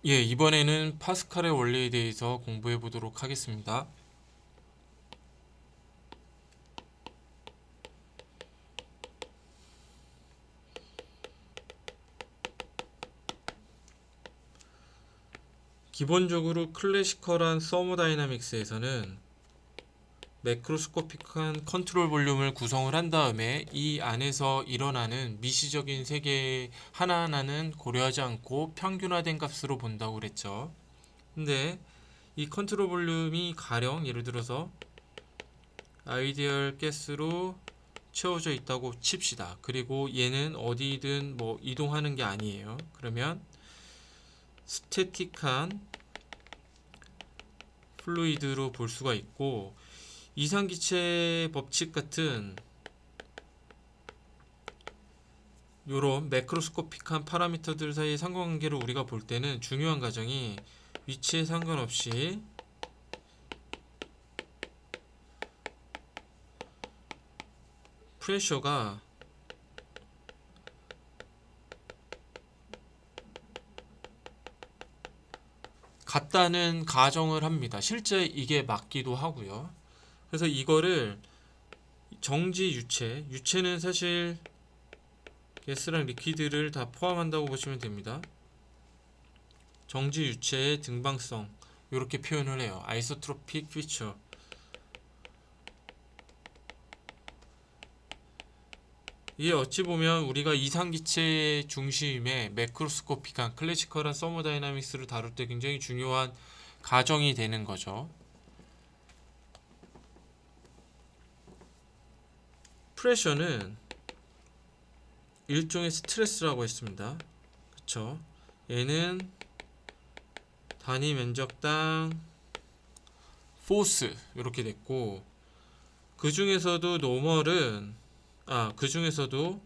예, 이번에는 파스칼의 원리에 대해서 공부해 보도록 하겠습니다. 기본적으로 클래시컬한 서모다이나믹스에서는 매크로스코픽한 컨트롤 볼륨을 구성을 한 다음에 이 안에서 일어나는 미시적인 세계 하나하나는 고려하지 않고 평균화된 값으로 본다고 그랬죠. 근데 이 컨트롤 볼륨이 가령 예를 들어서 아이디얼 가스로 채워져 있다고 칩시다. 그리고 얘는 어디든 뭐 이동하는 게 아니에요. 그러면 스태틱한 플루이드로 볼 수가 있고, 이상기체 법칙 같은 요런 매크로스코픽한 파라미터들 사이의 상관관계를 우리가 볼 때는 중요한 가정이 위치에 상관없이 프레셔가 같다는 가정을 합니다. 실제 이게 맞기도 하고요. 그래서 이거를 정지 유체, 유체는 사실 가스랑 리퀴드를 다 포함한다고 보시면 됩니다. 정지 유체의 등방성, 이렇게 표현을 해요. 아이소트로픽 피처. 이게 어찌 보면 우리가 이상기체 중심의 매크로스코픽한 클래시컬한 서머다이나믹스를 다룰 때 굉장히 중요한 가정이 되는 거죠. 프레셔는 일종의 스트레스라고 했습니다. 그쵸? 얘는 단위 면적당 포스 이렇게 됐고, 그 중에서도 그 중에서도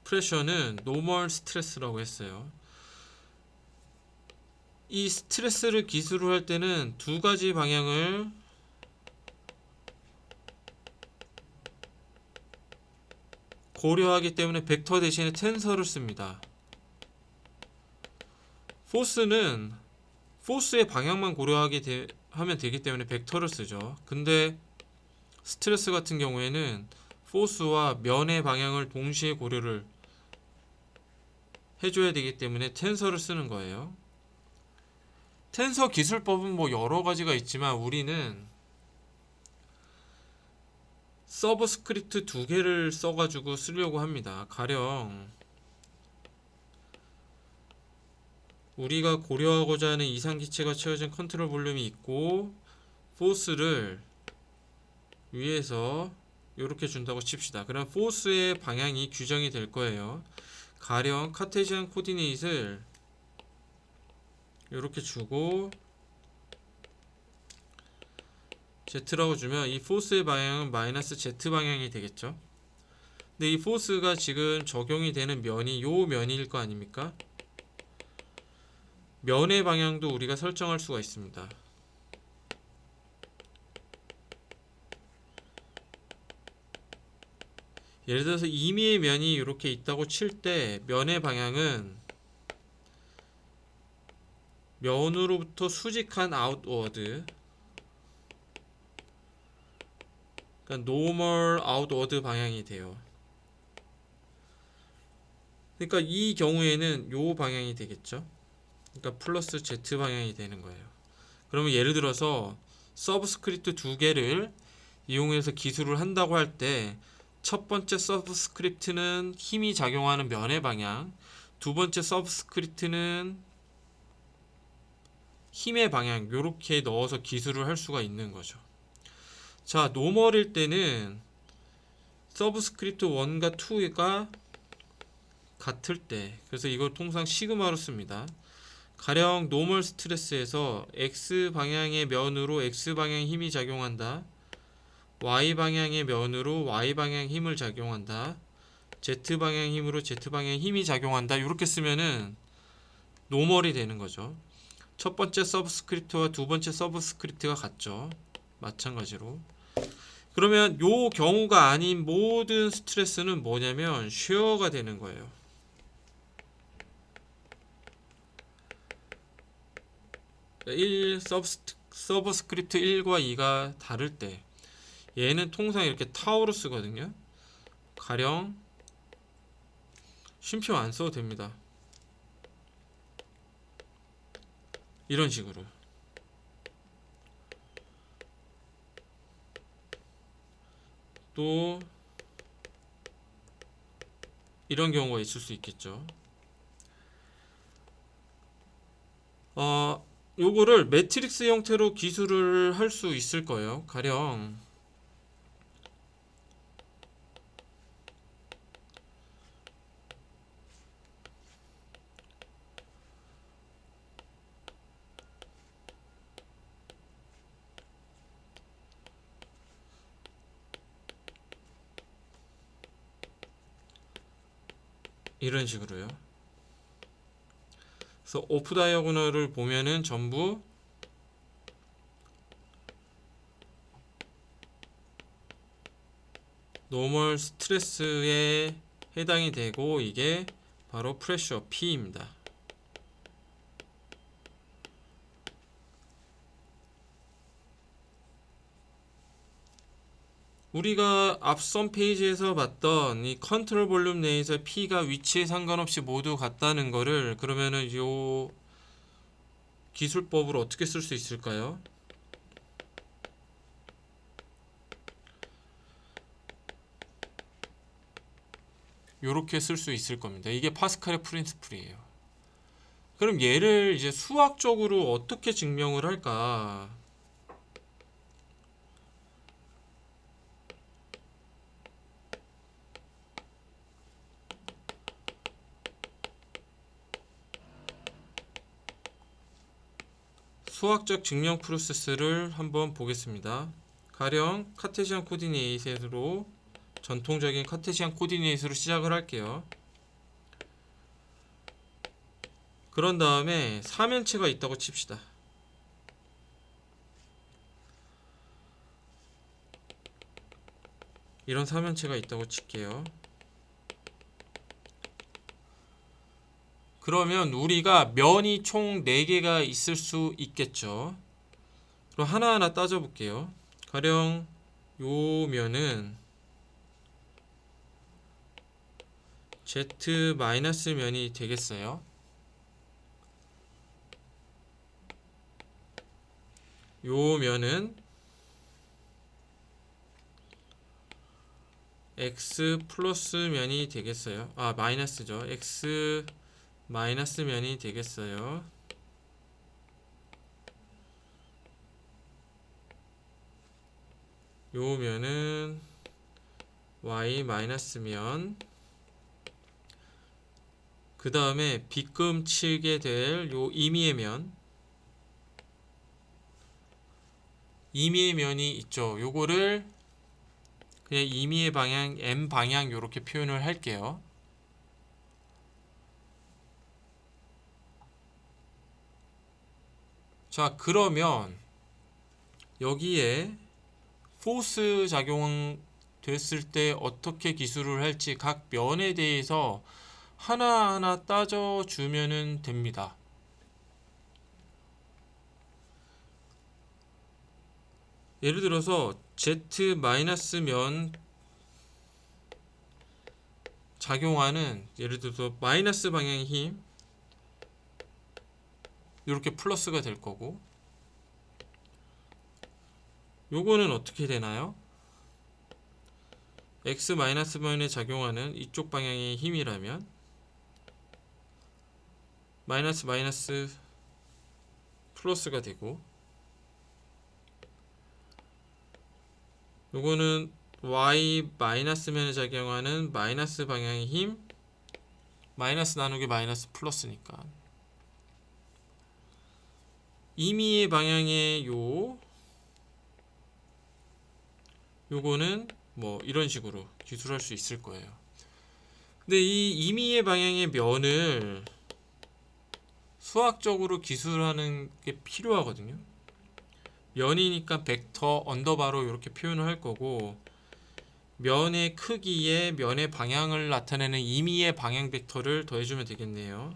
프레셔는 노멀 스트레스라고 했어요. 이 스트레스를 기술을 할 때는 두 가지 방향을 고려하기 때문에 벡터 대신에 텐서를 씁니다. 포스는 포스의 방향만 하면 되기 때문에 벡터를 쓰죠. 근데 스트레스 같은 경우에는 포스와 면의 방향을 동시에 고려를 해줘야 되기 때문에 텐서를 쓰는 거예요. 텐서 기술법은 뭐 여러 가지가 있지만 우리는 서브스크립트 두 개를 써가지고 쓰려고 합니다. 가령 우리가 고려하고자 하는 이상기체가 채워진 컨트롤 볼륨이 있고, 포스를 위에서 이렇게 준다고 칩시다. 그럼 포스의 방향이 규정이 될 거예요. 가령 카테지안 코디네이트를 이렇게 주고 Z라고 주면 이 포스의 방향은 마이너스 Z 방향이 되겠죠. 근데 이 포스가 지금 적용이 되는 면이 요 면일 거 아닙니까? 면의 방향도 우리가 설정할 수가 있습니다. 예를 들어서 임의의 면이 이렇게 있다고 칠 때 면의 방향은 면으로부터 수직한 아웃워드, 그러니까 노멀 아웃워드 방향이 돼요. 그러니까 이 경우에는 요 방향이 되겠죠. 그러니까 플러스 Z 방향이 되는 거예요. 그러면 예를 들어서 서브스크립트 두 개를 이용해서 기술을 한다고 할 때 첫 번째 서브스크립트는 힘이 작용하는 면의 방향, 두 번째 서브스크립트는 힘의 방향, 요렇게 넣어서 기술을 할 수가 있는 거죠. 자, 노멀일 때는 서브스크립트 1과 2가 같을 때, 그래서 이걸 통상 시그마로 씁니다. 가령 노멀 스트레스에서 x 방향의 면으로 x 방향 힘이 작용한다. y 방향의 면으로 y 방향 힘을 작용한다. z 방향 힘으로 z 방향 힘이 작용한다. 이렇게 쓰면은 노멀이 되는 거죠. 첫 번째 서브스크립트와 두 번째 서브스크립트가 같죠. 마찬가지로. 그러면 요 경우가 아닌 모든 스트레스는 뭐냐면 쉐어가 되는 거예요. 서브스크립트 1과 2가 다를 때 얘는 통상 이렇게 타워로 쓰거든요. 가령 쉼표 안 써도 됩니다. 이런 식으로. 또 이런 경우가 있을 수 있겠죠. 요거를 매트릭스 형태로 기술을 할 수 있을 거예요. 가령 이런 식으로요. 그래서 오프 다이어고널을 보면은 전부 노멀 스트레스에 해당이 되고 이게 바로 프레셔 P입니다. 우리가 앞선 페이지에서 봤던 이 컨트롤 볼륨 내에서 P가 위치에 상관없이 모두 같다는 거를 그러면은 요 기술법을 어떻게 쓸 수 있을까요? 요렇게 쓸 수 있을 겁니다. 이게 파스칼의 프린시플이에요. 그럼 얘를 이제 수학적으로 어떻게 증명을 할까? 수학적 증명 프로세스를 한번 보겠습니다. 가령 카테시안 코디네이트로 전통적인 카테시안 코디네이트로 시작을 할게요. 그런 다음에 삼연체가 있다고 칩시다. 이런 삼연체가 있다고 칠게요. 그러면 우리가 면이 총 4개가 있을 수 있겠죠. 그럼 하나하나 따져볼게요. 가령 요 면은 Z 마이너스 면이 되겠어요. 요 면은 X 플러스 면이 되겠어요. 마이너스죠. X 마이너스 면이 되겠어요. 요 면은 Y 마이너스 면. 그 다음에 빗금 치게 될 요 임의의 면. 임의의 면이 있죠. 요거를 그냥 임의의 방향, M 방향 요렇게 표현을 할게요. 자, 그러면 여기에 포스 작용 됐을 때 어떻게 기술을 할지 각 면에 대해서 하나하나 따져주면 됩니다. 예를 들어서 Z 마이너스 면 작용하는 예를 들어서 마이너스 방향의 힘 이렇게 플러스가 될 거고 요거는 어떻게 되나요? X 마이너스 면에 작용하는 이쪽 방향의 힘이라면 마이너스 마이너스 플러스가 되고 요거는 Y 마이너스 면에 작용하는 마이너스 방향의 힘 마이너스 나누기 마이너스 플러스니까 임의의 방향의 요거는 뭐 이런 식으로 기술할 수 있을 거예요. 근데 이 임의의 방향의 면을 수학적으로 기술하는 게 필요하거든요. 면이니까 벡터 언더바로 이렇게 표현을 할 거고 면의 크기에 면의 방향을 나타내는 임의의 방향 벡터를 더해주면 되겠네요.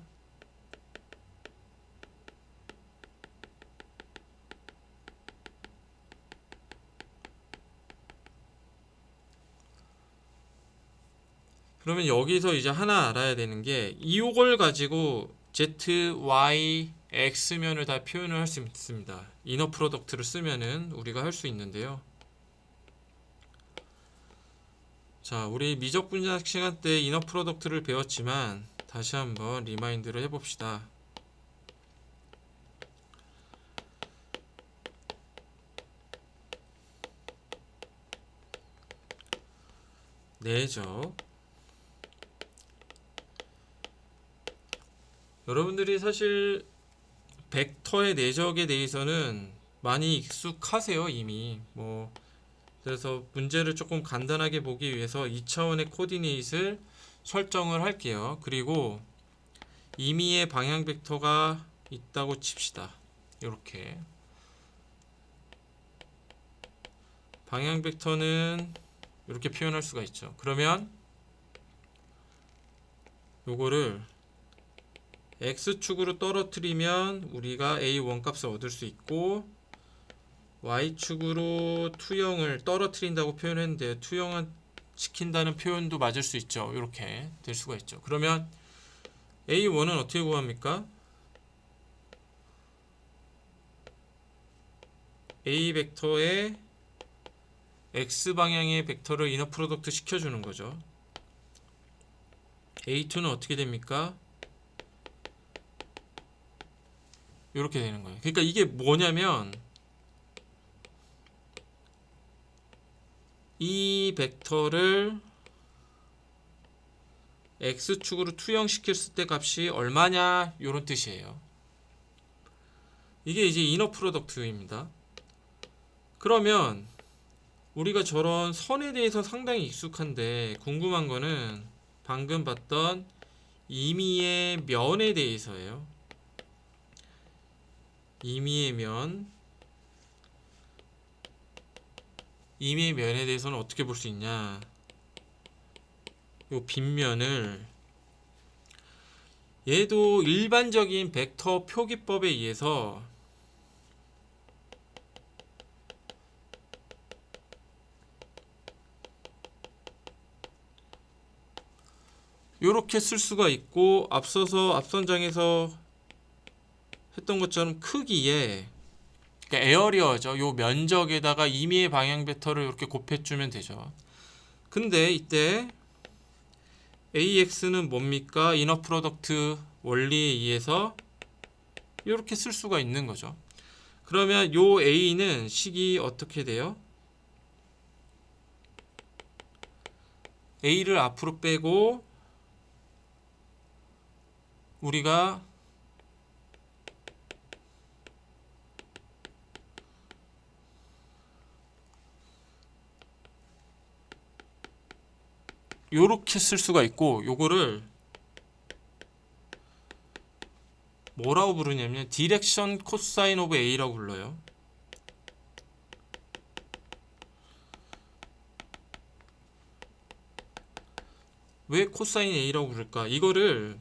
그러면 여기서 이제 하나 알아야 되는 게 이걸 가지고 z, y, x면을 다 표현을 할 수 있습니다. 이너 프로덕트를 쓰면은 우리가 할 수 있는데요. 자, 우리 미적 분석 시간 때 이너 프로덕트를 배웠지만 다시 한번 리마인드를 해봅시다. 내적. 여러분들이 사실 벡터의 내적에 대해서는 많이 익숙하세요, 이미. 그래서 문제를 조금 간단하게 보기 위해서 2차원의 코디네이트를 설정을 할게요. 그리고 임의의 방향 벡터가 있다고 칩시다. 이렇게 방향 벡터는 이렇게 표현할 수가 있죠. 그러면 요거를 x축으로 떨어뜨리면 우리가 a1 값을 얻을 수 있고, y축으로 투영을 떨어뜨린다고 표현했는데 투영은 시킨다는 표현도 맞을 수 있죠. 이렇게 될 수가 있죠. 그러면 a1은 어떻게 구합니까? a 벡터에 x방향의 벡터를 이너 프로덕트 시켜주는 거죠. a2는 어떻게 됩니까? 이렇게 되는 거예요. 그러니까 이게 뭐냐면 이 벡터를 x축으로 투영시켰을 때 값이 얼마냐 이런 뜻이에요. 이게 이제 이너 프로덕트입니다. 그러면 우리가 저런 선에 대해서 상당히 익숙한데 궁금한 거는 방금 봤던 임의의 면에 대해서예요. 임의의 면. 임의의 면에 대해서는 어떻게 볼 수 있냐? 요 빗면을 얘도 일반적인 벡터 표기법에 의해서 요렇게 쓸 수가 있고, 앞선 장에서 했던 것처럼 크기에, 그러니까 에어리어죠. 요 면적에다가 임의의 방향 벡터를 이렇게 곱해주면 되죠. 근데 이때 AX는 뭡니까? 이너 프로덕트 원리에 의해서 이렇게 쓸 수가 있는 거죠. 그러면 요 A는 식이 어떻게 돼요? A를 앞으로 빼고 우리가 요렇게 쓸 수가 있고, 요거를 뭐라고 부르냐면 디렉션 코사인 오브 A라고 불러요. 왜 코사인 A라고 부를까? 이거를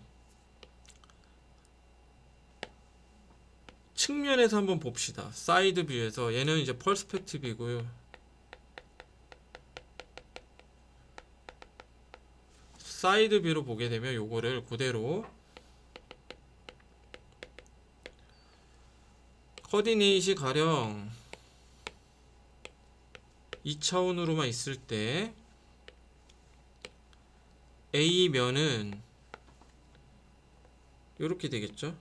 측면에서 한번 봅시다. 사이드 뷰에서. 얘는 이제 퍼스펙티브이고요. 사이드 뷰로 보게 되면 요거를 그대로 코디네이트이 가령 2차원으로만 있을 때 A면은 요렇게 되겠죠.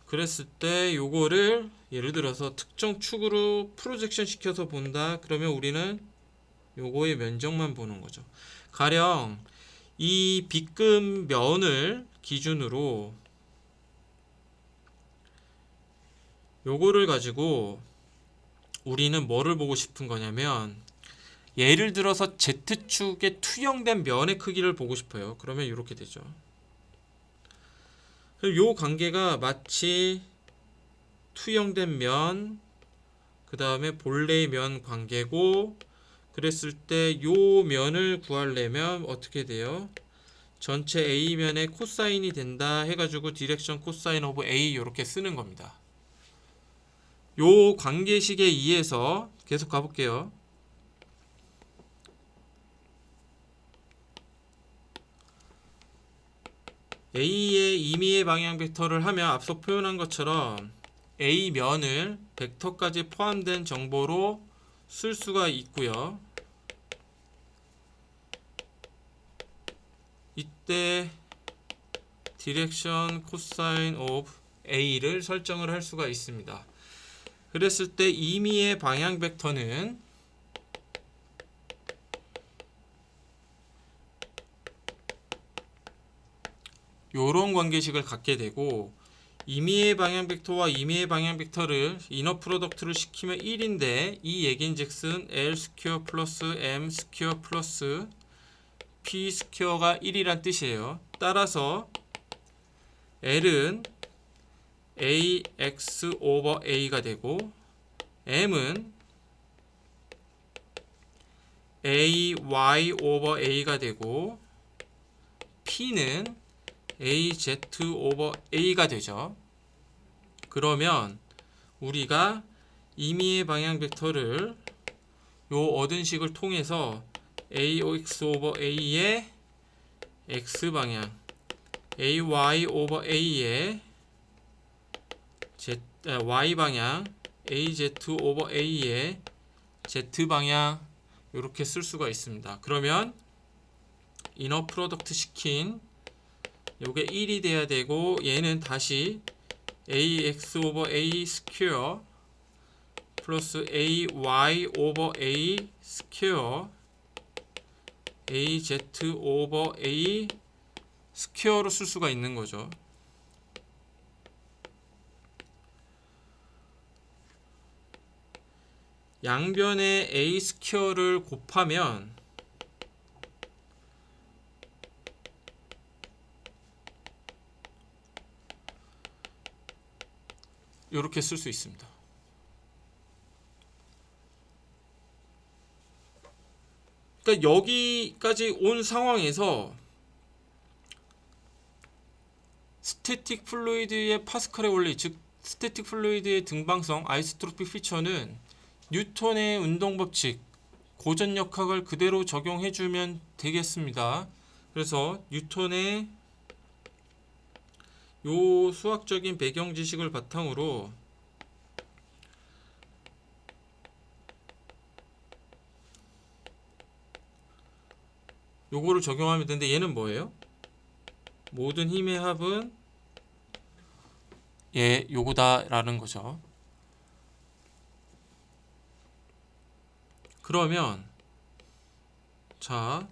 그랬을 때 요거를 예를 들어서 특정 축으로 프로젝션 시켜서 본다. 그러면 우리는 요거의 면적만 보는 거죠. 가령 이 빗금 면을 기준으로 요거를 가지고 우리는 뭐를 보고 싶은 거냐면, 예를 들어서 Z축에 투영된 면의 크기를 보고 싶어요. 그러면 이렇게 되죠. 요 관계가 마치 투영된 면, 그 다음에 본래의 면 관계고, 그랬을 때 요 면을 구하려면 어떻게 돼요? 전체 A면의 코사인이 된다 해가지고 디렉션 코사인 오브 A 이렇게 쓰는 겁니다. 요 관계식에 의해서 계속 가볼게요. A의 임의의 방향 벡터를 하면 앞서 표현한 것처럼 A면을 벡터까지 포함된 정보로 쓸 수가 있고요. 이때 디렉션 코사인 오브 A를 설정을 할 수가 있습니다. 그랬을 때 임의의 방향 벡터는 요런 관계식을 갖게 되고, 임의의 방향 벡터와 임의의 방향 벡터를 이너 프로덕트를 시키면 1인데 이 얘긴즉슨 L 스퀘어 플러스 M 스퀘어 플러스 P 스퀘어가 1이란 뜻이에요. 따라서 L은 AX 오버 A가 되고 M은 AY 오버 A가 되고 P는 AZ 오버 A가 되죠. 그러면 우리가 임의의 방향 벡터를 요 얻은 식을 통해서 AX 오버 A의 X방향, AY 오버 A의 Y방향, AZ 오버 A의 Z방향 이렇게 쓸 수가 있습니다. 그러면 이너 프로덕트 시킨 요게 1이 돼야 되고, 얘는 다시 AX 오버 A 스퀘어 플러스 AY 오버 A 스퀘어 AZ 오버 A 스퀘어로 쓸 수가 있는 거죠. 양변에 A 스퀘어를 곱하면 이렇게 쓸 수 있습니다. 그러니까 여기까지 온 상황에서 스태틱 플루이드의 파스칼의 원리, 즉 스태틱 플루이드의 등방성, 아이소트로픽 피처는 뉴턴의 운동 법칙, 고전역학을 그대로 적용해주면 되겠습니다. 그래서 뉴턴의 요 수학적인 배경 지식을 바탕으로 요거를 적용하면 되는데, 얘는 뭐예요? 모든 힘의 합은 요거다라는 거죠. 그러면 자,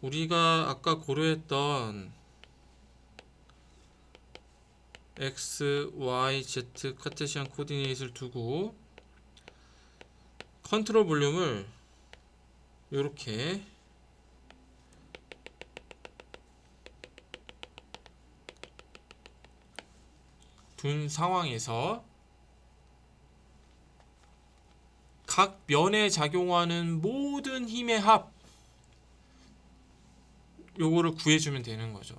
우리가 아까 고려했던 X, Y, Z 카테시안 코디네이트를 두고 컨트롤 볼륨을 이렇게 둔 상황에서 각 면에 작용하는 모든 힘의 합 요거를 구해주면 되는 거죠.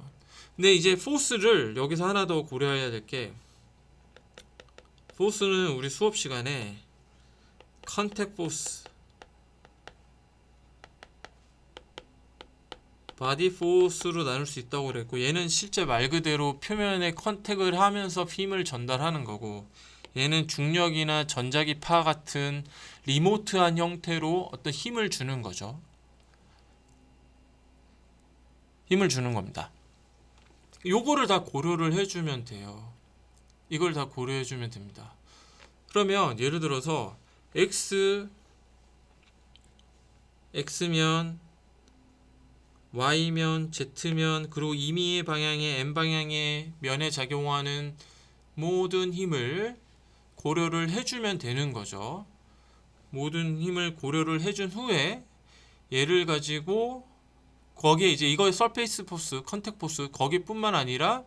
근데 이제 포스를 여기서 하나 더 고려해야 될 게, 포스는 우리 수업 시간에 컨택 포스, 바디 포스로 나눌 수 있다고 그랬고, 얘는 실제 말 그대로 표면에 컨택을 하면서 힘을 전달하는 거고, 얘는 중력이나 전자기파 같은 리모트한 형태로 어떤 힘을 주는 거죠. 힘을 주는 겁니다. 요거를 다 고려를 해주면 돼요. 이걸 다 고려해주면 됩니다. 그러면 예를 들어서 X면, Y면, Z면, 그리고 임의의 방향에 N방향의 면에 작용하는 모든 힘을 고려를 해주면 되는 거죠. 모든 힘을 고려를 해준 후에 얘를 가지고 거기에 이제 이거 서페이스 포스, 컨택 포스 거기뿐만 아니라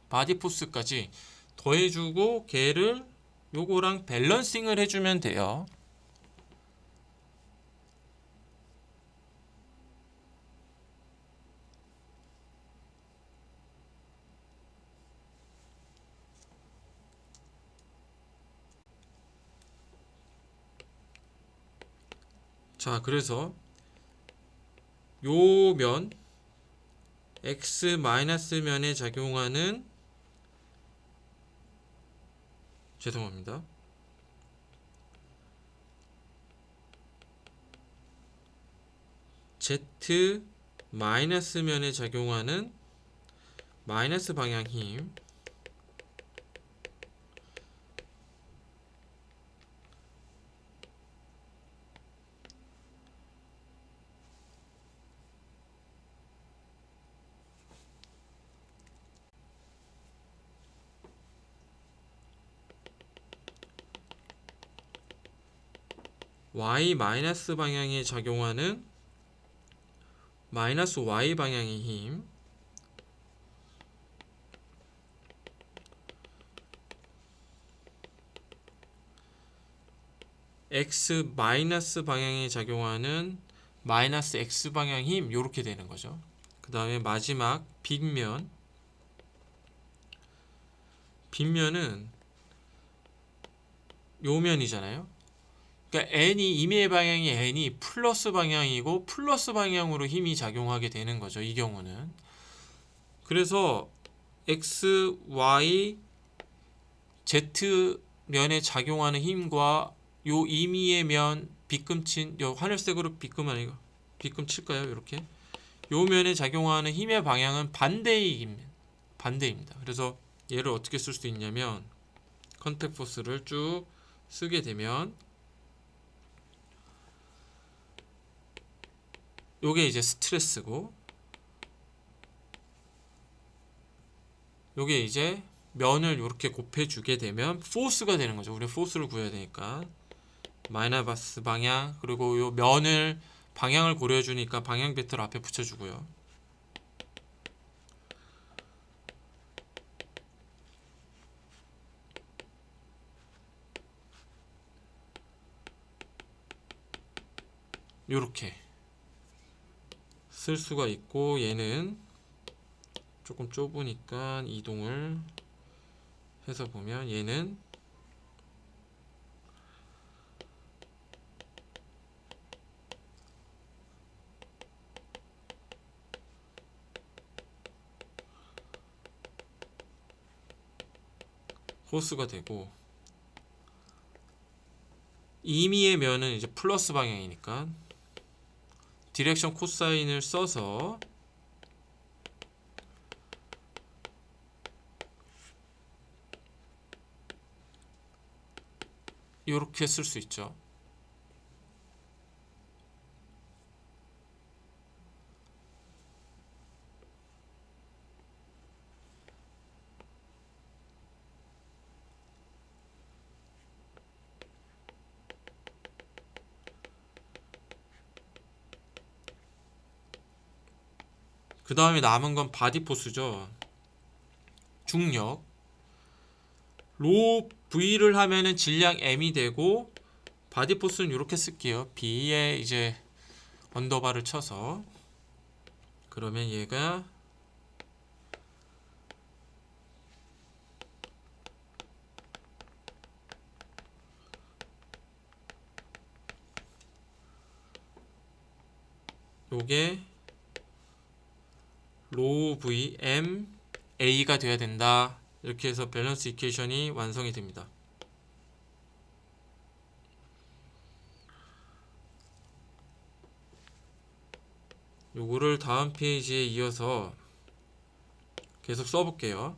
바디 포스까지 더해주고 걔를 요거랑 밸런싱을 해주면 돼요. 자, 그래서 요 면 x 마이너스 면에 작용하는, 죄송합니다, z 마이너스 면에 작용하는 마이너스 방향 힘, y 마이너스 방향에 작용하는 마이너스 y 방향의 힘, x 마이너스 방향에 작용하는 마이너스 x 방향 힘, 요렇게 되는 거죠. 그 다음에 마지막 빗면, 빗면은 요 면이잖아요. 그러니까 n이 임의 방향이 n이 플러스 방향이고 플러스 방향으로 힘이 작용하게 되는 거죠. 이 경우는. 그래서 x, y, z 면에 작용하는 힘과 요 임의의 면 빗금친, 요 하늘색으로 빗금 아니고 빗금 칠까요? 이렇게 요 면에 작용하는 힘의 방향은 반대입니다. 그래서 얘를 어떻게 쓸 수 있냐면 컨택 포스를 쭉 쓰게 되면 요게 이제 스트레스고, 요게 이제 면을 이렇게 곱해주게 되면 포스가 되는 거죠. 우리 포스를 구해야 되니까 마이너스 방향, 그리고 요 면을 방향을 고려해주니까 방향 벡터를 앞에 붙여주고요. 요렇게 쓸 수가 있고, 얘는 조금 좁으니까 이동을 해서 보면 얘는 호스가 되고, 임의의 면은 이제 플러스 방향이니까 디렉션 코사인을 써서 이렇게 쓸 수 있죠. 그 다음에 남은 건 바디 포스죠. 중력. 로 V를 하면은 질량 M이 되고, 바디 포스는 이렇게 쓸게요. B에 이제 언더바를 쳐서, 그러면 얘가 요게 로 V M A가 돼야 된다. 이렇게 해서 밸런스 이퀘이션이 완성이 됩니다. 요거를 다음 페이지에 이어서 계속 써볼게요.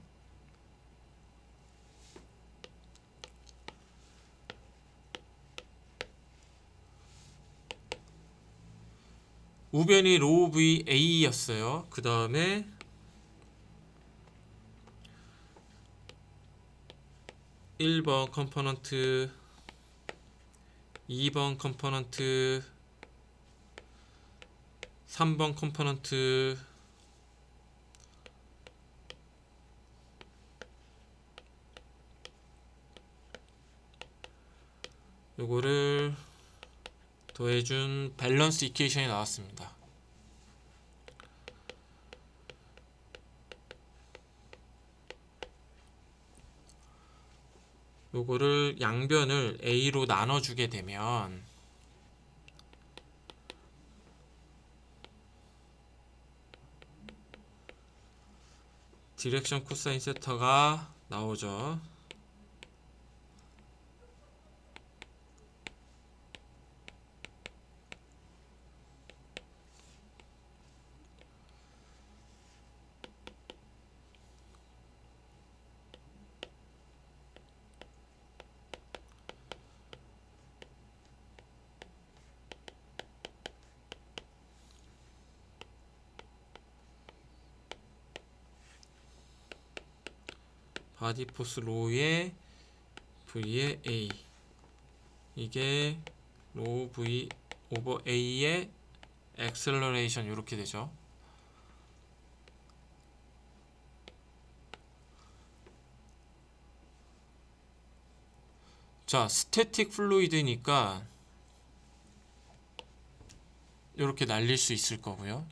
우변이 로 V A였어요. 그 다음에 1번 컴포넌트, 2번 컴포넌트, 3번 컴포넌트, 요거를 더해준 밸런스 이퀘이션이 나왔습니다. 요거를 양변을 A로 나눠주게 되면 디렉션 코사인 세타가 나오죠. 바디 포스 로우의 V의 A, 이게 로우 V 오버 A의 액셀러레이션 이렇게 되죠. 자, 스태틱 플루이드니까 이렇게 날릴 수 있을 거고요.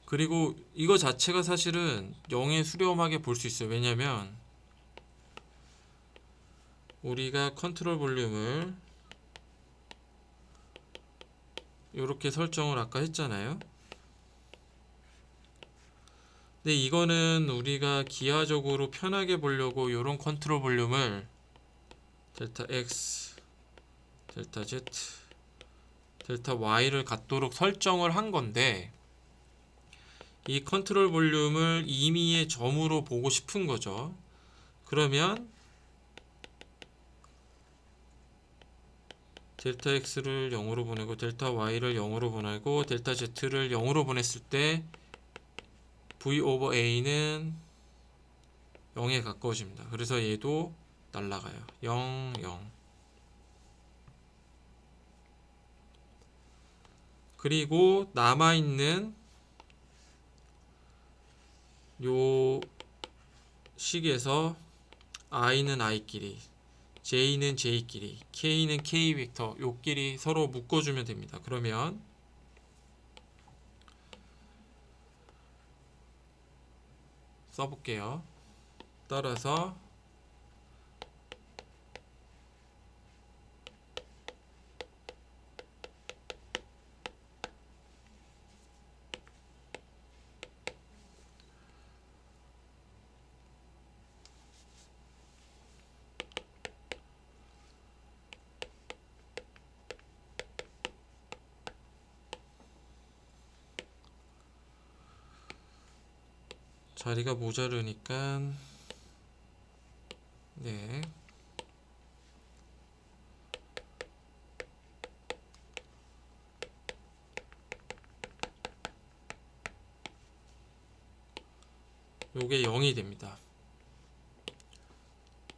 그리고 이거 자체가 사실은 0에 수렴하게 볼 수 있어요. 왜냐면 우리가 컨트롤 볼륨을 이렇게 설정을 아까 했잖아요. 근데 이거는 우리가 기하적으로 편하게 보려고 이런 컨트롤 볼륨을 델타 X, 델타 Z, 델타 Y를 갖도록 설정을 한 건데, 이 컨트롤 볼륨을 임의의 점으로 보고 싶은 거죠. 그러면 델타 X를 0으로 보내고 델타 Y를 0으로 보내고 델타 Z를 0으로 보냈을 때 V 오버 A는 0에 가까워집니다. 그래서 얘도 날라가요. 0, 0. 그리고 남아있는 요 식에서 i는 i끼리, j는 j끼리, k는 k 벡터 요끼리 서로 묶어주면 됩니다. 그러면 써볼게요. 따라서 자리가 모자르니까 네, 요게 0이 됩니다.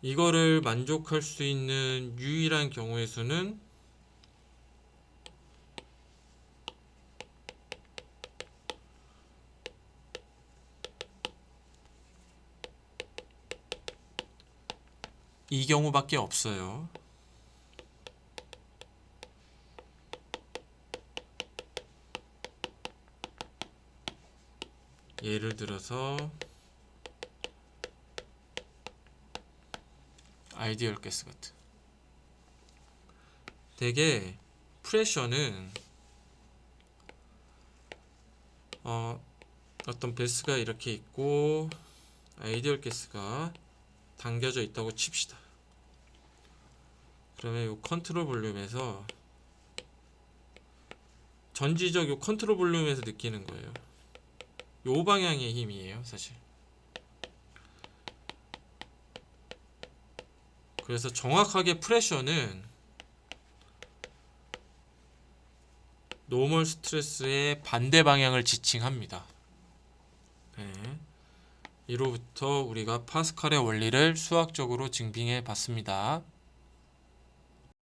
이거를 만족할 수 있는 유일한 경우의 수는 이 경우밖에 없어요. 예를 들어서 아이디얼 가스 같은, 되게 프레셔는 어떤 베스가 이렇게 있고 아이디얼 가스가 당겨져 있다고 칩시다. 그러면 이 컨트롤 볼륨에서 전지적 이 컨트롤 볼륨에서 느끼는 거예요. 요 방향의 힘이에요, 사실. 그래서 정확하게 프레셔는 노멀 스트레스의 반대 방향을 지칭합니다. 네. 이로부터 우리가 파스칼의 원리를 수학적으로 증빙해 봤습니다.